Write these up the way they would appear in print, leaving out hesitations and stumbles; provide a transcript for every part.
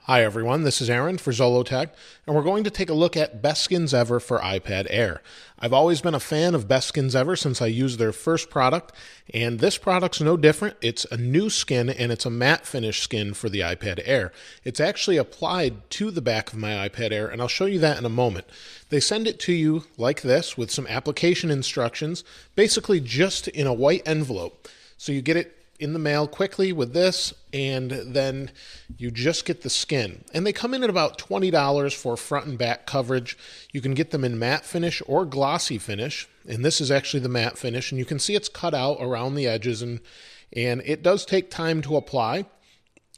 Hi everyone, this is Aaron for Zollotech, and we're going to take a look at Best Skins Ever for iPad Air. I've always been a fan of Best Skins Ever since I used their first product, and this product's no different. It's a new skin, and it's a matte finish skin for the iPad Air. It's actually applied to the back of my iPad Air, and I'll show you that in a moment. They send it to you like this with some application instructions, basically just in a white envelope. So you get it in the mail quickly with this, and then you just get the skin. And they come in at about $20 for front and back coverage. You can get them in matte finish or glossy finish, and this is actually the matte finish, and you can see it's cut out around the edges, and it does take time to apply.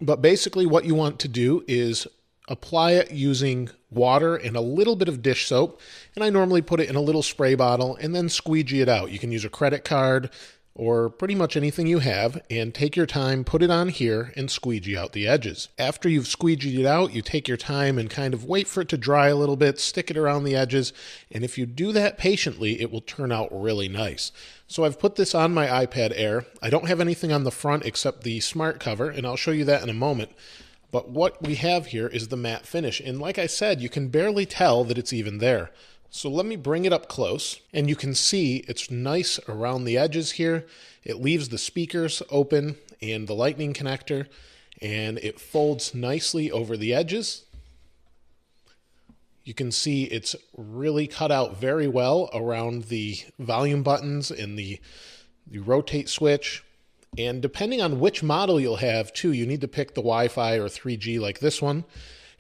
But basically what you want to do is apply it using water and a little bit of dish soap, and I normally put it in a little spray bottle and then squeegee it out. You can use a credit card or pretty much anything you have, and take your time, put it on here, and squeegee out the edges. After you've squeegeed it out, you take your time and kind of wait for it to dry a little bit, stick it around the edges, and if you do that patiently, it will turn out really nice. So I've put this on my iPad Air. I don't have anything on the front except the smart cover, and I'll show you that in a moment. But what we have here is the matte finish, and like I said, you can barely tell that it's even there. So let me bring it up close, and you can see it's nice around the edges here. It leaves the speakers open and the lightning connector, and it folds nicely over the edges. You can see it's really cut out very well around the volume buttons and the rotate switch. And depending on which model you'll have too, you need to pick the Wi-Fi or 3G like this one.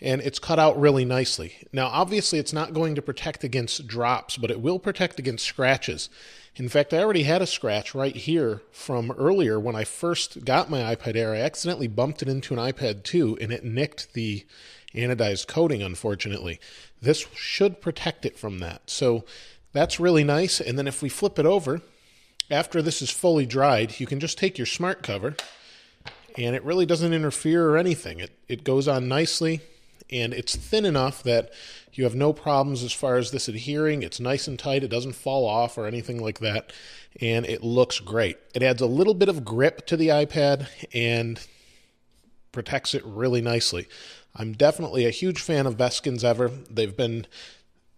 And it's cut out really nicely. Now, obviously, it's not going to protect against drops, but it will protect against scratches. In fact, I already had a scratch right here from earlier when I first got my iPad Air. I accidentally bumped it into an iPad 2, and it nicked the anodized coating, unfortunately. This should protect it from that. So that's really nice. And then if we flip it over, after this is fully dried, you can just take your smart cover, and it really doesn't interfere or anything. It goes on nicely. And it's thin enough that you have no problems as far as this adhering. It's nice and tight. It doesn't fall off or anything like that. And it looks great. It adds a little bit of grip to the iPad and protects it really nicely. I'm definitely a huge fan of Best Skins Ever. They've been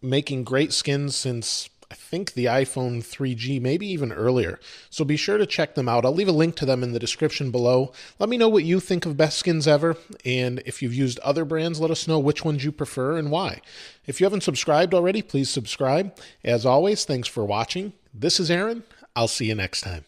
making great skins since I think the iPhone 3G, maybe even earlier. So be sure to check them out. I'll leave a link to them in the description below. Let me know what you think of Best Skins Ever, and if you've used other brands, let us know which ones you prefer and why. If you haven't subscribed already, please subscribe. As always, thanks for watching. This is Aaron. I'll see you next time.